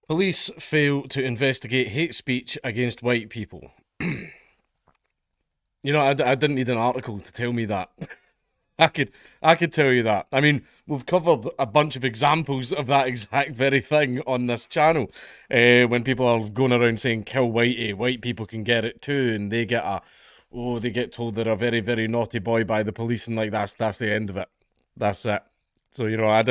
Police fail to investigate hate speech against white people. I didn't need an article to tell me that. I could, I could tell you that. I mean, we've covered a bunch of examples of that exact very thing on this channel. When people are going around saying "kill whitey," white people can get it too, and they get told they're a very, very naughty boy by the police, and like that's the end of it. That's it. So I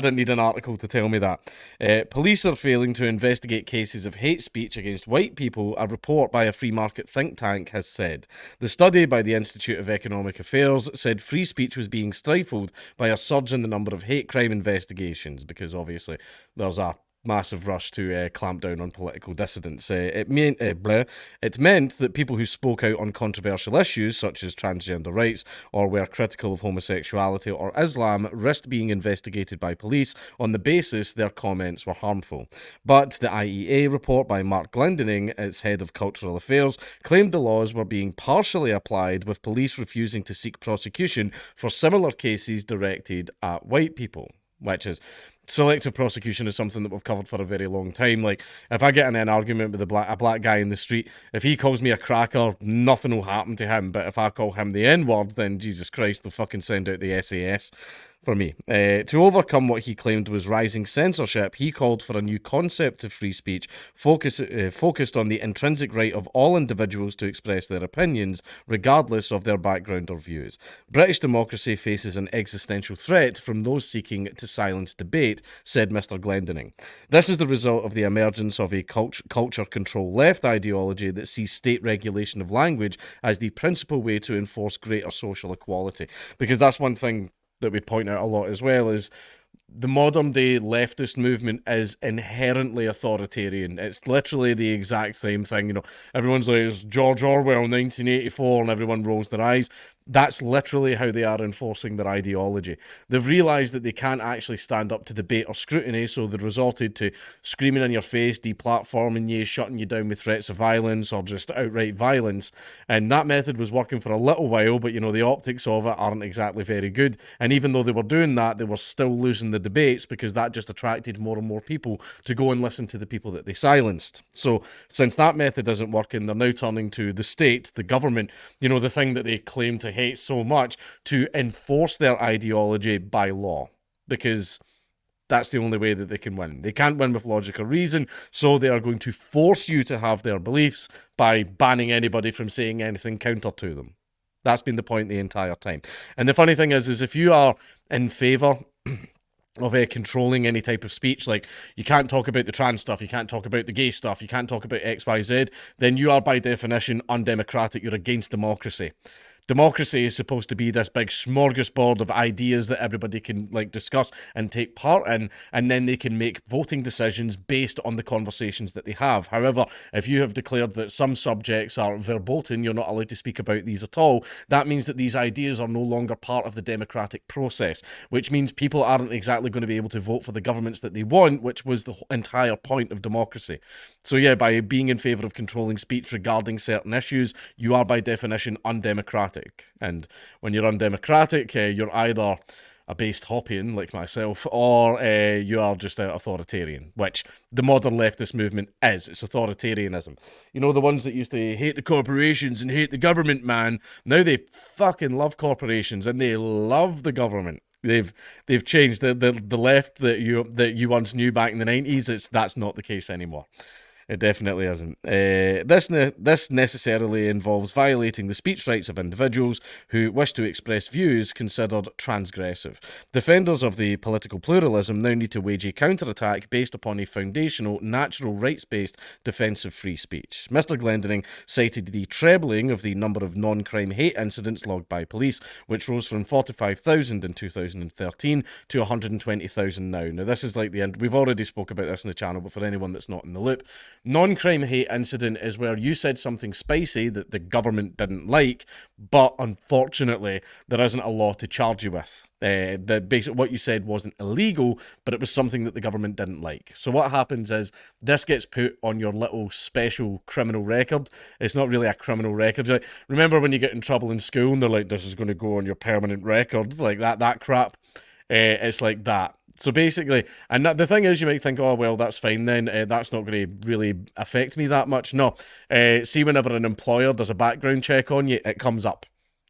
didn't need an article to tell me that. Police are failing to investigate cases of hate speech against white people, a report by a free market think tank has said. The study by the Institute of Economic Affairs said free speech was being stifled by a surge in the number of hate crime investigations, because obviously there's a massive rush to clamp down on political dissidents. It meant that people who spoke out on controversial issues such as transgender rights or were critical of homosexuality or Islam risked being investigated by police on the basis their comments were harmful. But the IEA report by Mark Glendening, its head of cultural affairs, claimed the laws were being partially applied, with police refusing to seek prosecution for similar cases directed at white people, which is selective prosecution is something that we've covered for a very long time. Like, if I get in an argument with a black guy in the street, if he calls me a cracker, nothing will happen to him. But if I call him the N word, then Jesus Christ, they'll fucking send out the SAS for me. To overcome what he claimed was rising censorship, he called for a new concept of free speech focused on the intrinsic right of all individuals to express their opinions, regardless of their background or views. British democracy faces an existential threat from those seeking to silence debate, said Mr. Glendening. This is the result of the emergence of a culture control left ideology that sees state regulation of language as the principal way to enforce greater social equality. Because that's one thing that we point out a lot as well, is the modern day leftist movement is inherently authoritarian. It's literally the exact same thing. Everyone's like, it's George Orwell 1984, and everyone rolls their eyes. That's literally how they are enforcing their ideology. They've realised that they can't actually stand up to debate or scrutiny, so they've resorted to screaming in your face, deplatforming you, shutting you down with threats of violence or just outright violence. And that method was working for a little while, but the optics of it aren't exactly very good. And even though they were doing that, they were still losing the debates, because that just attracted more and more people to go and listen to the people that they silenced. So since that method isn't working, they're now turning to the state, the government, the thing that they claim to hate so much, to enforce their ideology by law, because that's the only way that they can win. They can't win with logic or reason, so they are going to force you to have their beliefs by banning anybody from saying anything counter to them. That's been the point the entire time. And the funny thing is if you are in favour of controlling any type of speech, like you can't talk about the trans stuff, you can't talk about the gay stuff, you can't talk about XYZ, then you are by definition undemocratic. You're against democracy. Democracy is supposed to be this big smorgasbord of ideas that everybody can discuss and take part in, and then they can make voting decisions based on the conversations that they have. However, if you have declared that some subjects are verboten, you're not allowed to speak about these at all, that means that these ideas are no longer part of the democratic process, which means people aren't exactly going to be able to vote for the governments that they want, which was the entire point of democracy. So yeah, by being in favour of controlling speech regarding certain issues, you are by definition undemocratic. And when you're undemocratic, you're either a based Hoppian like myself, or you are just authoritarian, which the modern leftist movement is. It's authoritarianism. The ones that used to hate the corporations and hate the government, man, now they fucking love corporations and they love the government. They've changed. The left that you once knew back in the 90s, that's not the case anymore. It definitely isn't. This necessarily involves violating the speech rights of individuals who wish to express views considered transgressive. Defenders of the political pluralism now need to wage a counterattack based upon a foundational, natural rights-based defence of free speech. Mr. Glendening cited the trebling of the number of non-crime hate incidents logged by police, which rose from 45,000 in 2013 to 120,000 now. Now, this is like the end. We've already spoke about this on the channel, but for anyone that's not in the loop, non-crime hate incident is where you said something spicy that the government didn't like, but unfortunately there isn't a law to charge you with. What you said wasn't illegal, but it was something that the government didn't like. So what happens is this gets put on your little special criminal record. It's not really a criminal record. Like, remember when you get in trouble in school and they're like, this is going to go on your permanent record, like that crap? It's like that. So basically, and the thing is, you might think, oh, well, that's fine then. That's not going to really affect me that much. No. See, whenever an employer does a background check on you, it comes up.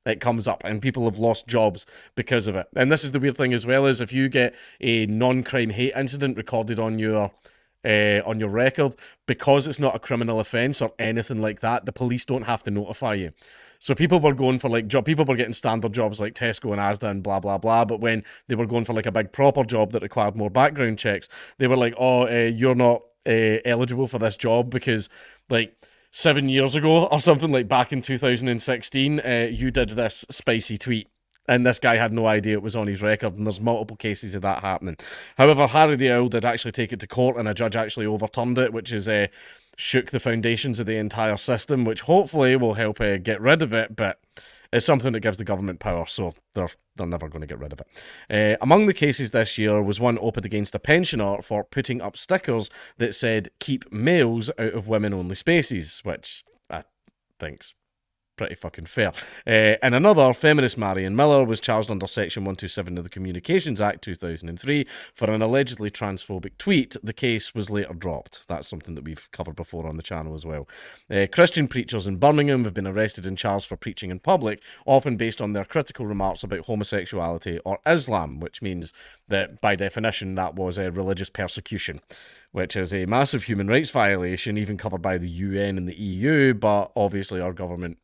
It comes up, and people have lost jobs because of it. And this is the weird thing as well, is if you get a non-crime hate incident recorded on your record, because it's not a criminal offence or anything like that, the police don't have to notify you. So people were going for like people were getting standard jobs like Tesco and Asda and blah blah blah, but when they were going for like a big proper job that required more background checks, they were like, oh, you're not eligible for this job because like 7 years ago or something, like back in 2016, you did this spicy tweet. And this guy had no idea it was on his record, and there's multiple cases of that happening. However, Harry the Owl did actually take it to court, and a judge actually overturned it, which is shook the foundations of the entire system, which hopefully will help get rid of it, but it's something that gives the government power, so they're never going to get rid of it. Among the cases this year was one opened against a pensioner for putting up stickers that said, "Keep males out of women-only spaces," which I think's pretty fucking fair. And another, feminist Marion Miller, was charged under Section 127 of the Communications Act 2003 for an allegedly transphobic tweet. The case was later dropped. That's something that we've covered before on the channel as well. Christian preachers in Birmingham have been arrested and charged for preaching in public, often based on their critical remarks about homosexuality or Islam, which means that, by definition, that was a religious persecution, which is a massive human rights violation, even covered by the UN and the EU, but obviously our government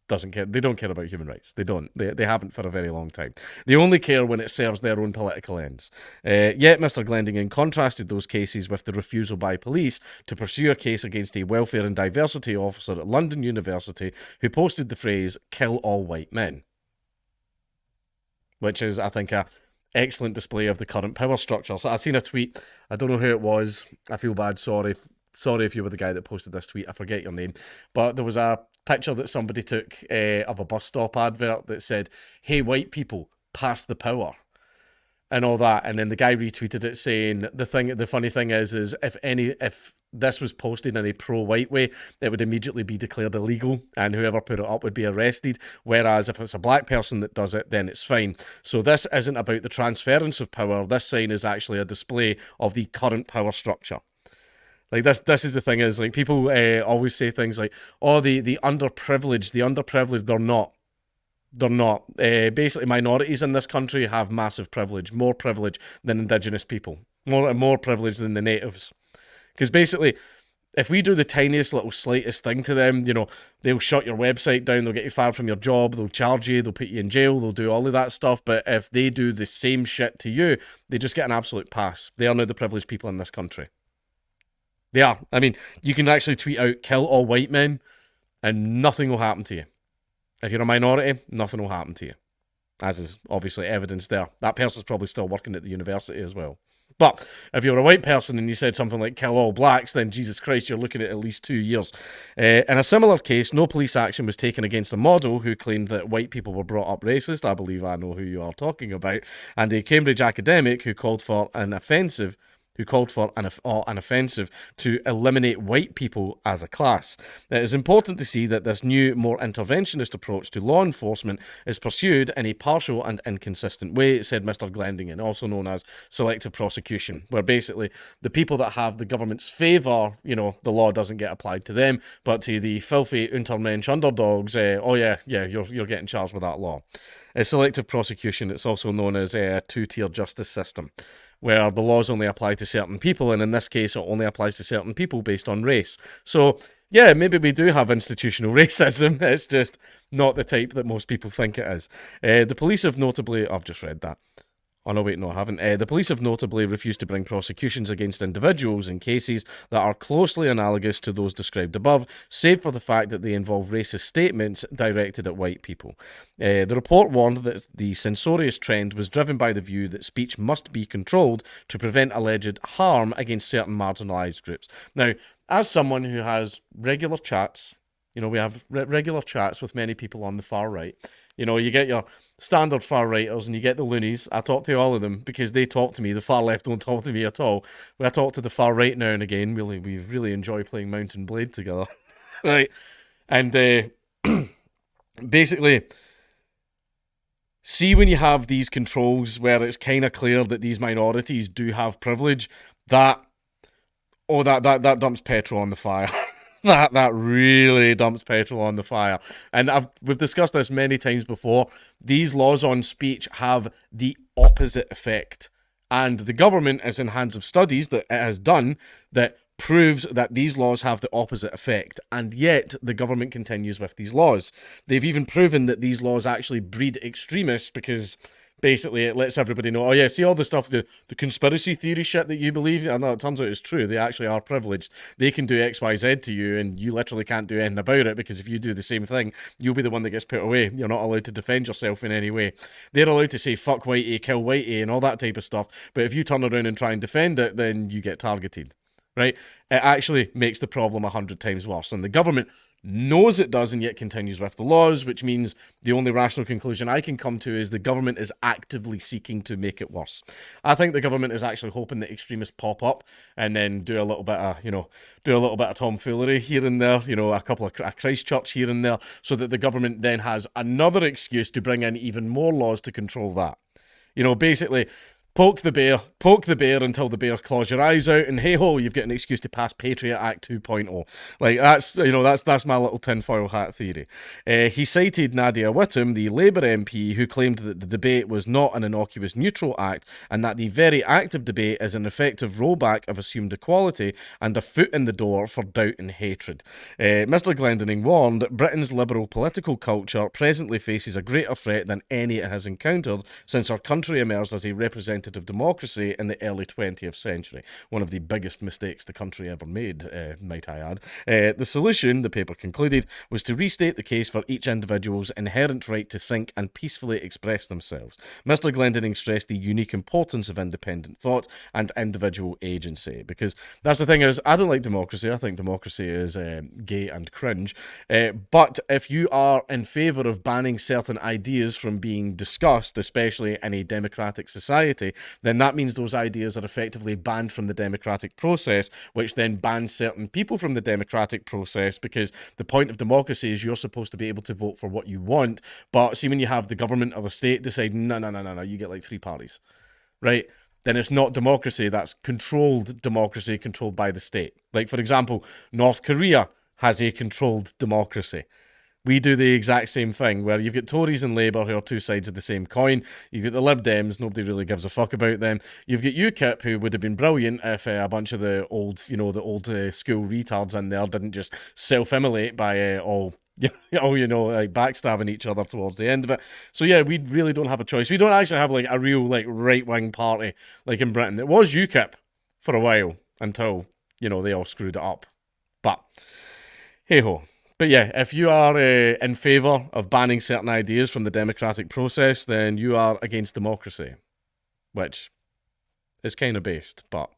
doesn't care. They don't care about human rights. They don't. They haven't for a very long time. They only care when it serves their own political ends. Yet Mr. Glendinning contrasted those cases with the refusal by police to pursue a case against a welfare and diversity officer at London University who posted the phrase "kill all white men," which is, I think, a excellent display of the current power structure. So I've seen a tweet. I don't know who it was. I feel bad. Sorry if you were the guy that posted this tweet. I forget your name. But there was a picture that somebody took of a bus stop advert that said, "Hey, white people, pass the power," and all that. And then the guy retweeted it saying, the funny thing is if this was posted in a pro-white way, it would immediately be declared illegal, and whoever put it up would be arrested. Whereas if it's a black person that does it, then it's fine. So this isn't about the transference of power. This sign is actually a display of the current power structure. Like, this is the thing, is like people always say things like, oh, the underprivileged, they're not. They're not. Basically, minorities in this country have massive privilege, more privilege than Indigenous people, more privilege than the natives. Because basically, if we do the tiniest little slightest thing to them, you know, they'll shut your website down, they'll get you fired from your job, they'll charge you, they'll put you in jail, they'll do all of that stuff. But if they do the same shit to you, they just get an absolute pass. They are now the privileged people in this country. They are. I mean, you can actually tweet out "kill all white men" and nothing will happen to you. If you're a minority, nothing will happen to you. As is obviously evidence there. That person's probably still working at the university as well. But if you're a white person and you said something like "kill all blacks," then Jesus Christ, you're looking at least 2 years. In a similar case, no police action was taken against a model who claimed that white people were brought up racist. I believe I know who you are talking about. And a Cambridge academic who called for an offensive to eliminate white people as a class. It is important to see that this new, more interventionist approach to law enforcement is pursued in a partial and inconsistent way, said Mr. Glendinning, also known as selective prosecution, where basically the people that have the government's favour, you know, the law doesn't get applied to them, but to the filthy untermensch underdogs, you're getting charged with that law. Selective prosecution, it's also known as a two-tier justice system, where the laws only apply to certain people, and in this case, it only applies to certain people based on race. So, yeah, maybe we do have institutional racism. It's just not the type that most people think it is. The police have notably... I've just read that. Oh, no, wait, no, I haven't. The police have notably refused to bring prosecutions against individuals in cases that are closely analogous to those described above, save for the fact that they involve racist statements directed at white people. The report warned that the censorious trend was driven by the view that speech must be controlled to prevent alleged harm against certain marginalised groups. Now, as someone who has regular chats, you know, we have regular chats with many people on the far right. You know, you get your standard far righters and you get the loonies. I talk to all of them because they talk to me. The far left don't talk to me at all. I talk to the far right now and again. We really enjoy playing Mount and Blade together. Right. And basically, See, when you have these controls where it's kind of clear that these minorities do have privilege, that that dumps petrol on the fire. That really dumps petrol on the fire. And we've discussed this many times before. These laws on speech have the opposite effect. And the government is in hands of studies that it has done that proves that these laws have the opposite effect. And yet the government continues with these laws. They've even proven that these laws actually breed extremists because basically it lets everybody know, oh yeah, see all the stuff, the conspiracy theory shit that you believe, and it turns out it's true, they actually are privileged. They can do XYZ to you and you literally can't do anything about it, because if you do the same thing, you'll be the one that gets put away. You're not allowed to defend yourself in any way. They're allowed to say fuck whitey, kill whitey and all that type of stuff, but if you turn around and try and defend it, then you get targeted. Right? It actually makes the problem 100 times worse. And the government knows it does and yet continues with the laws, which means the only rational conclusion I can come to is the government is actively seeking to make it worse. I think the government is actually hoping that extremists pop up and then do a little bit of, do a little bit of tomfoolery here and there, a couple of Christchurch here and there, so that the government then has another excuse to bring in even more laws to control that. Basically, poke the bear until the bear claws your eyes out, and hey ho, you've got an excuse to pass Patriot Act 2.0. Like that's my little tinfoil hat theory. He cited Nadia Whittome, the Labour MP, who claimed that the debate was not an innocuous neutral act, and that the very act of debate is an effective rollback of assumed equality and a foot in the door for doubt and hatred. Mr. Glendinning warned, Britain's liberal political culture presently faces a greater threat than any it has encountered since our country emerged as a representative democracy in the early 20th century. One of the biggest mistakes the country ever made, might I add. The solution, the paper concluded, was to restate the case for each individual's inherent right to think and peacefully express themselves. Mr. Glendinning stressed the unique importance of independent thought and individual agency, because that's the thing is, I don't like democracy. I think democracy is gay and cringe. But if you are in favour of banning certain ideas from being discussed, especially in a democratic society, then that means those ideas are effectively banned from the democratic process, which then bans certain people from the democratic process, because the point of democracy is you're supposed to be able to vote for what you want. But see, when you have the government or the state decide, no, you get like 3 parties, right? Then it's not democracy, that's controlled democracy, controlled by the state. Like, for example, North Korea has a controlled democracy. We do the exact same thing, where you've got Tories and Labour, who are two sides of the same coin. You've got the Lib Dems, nobody really gives a fuck about them. You've got UKIP, who would have been brilliant if a bunch of the old, school retards in there didn't just self-immolate by all like backstabbing each other towards the end of it. So yeah, we really don't have a choice. We don't actually have like a real like right-wing party like in Britain. It was UKIP for a while until, they all screwed it up. But hey-ho. But yeah, if you are in favour of banning certain ideas from the democratic process, then you are against democracy, which is kind of based, but,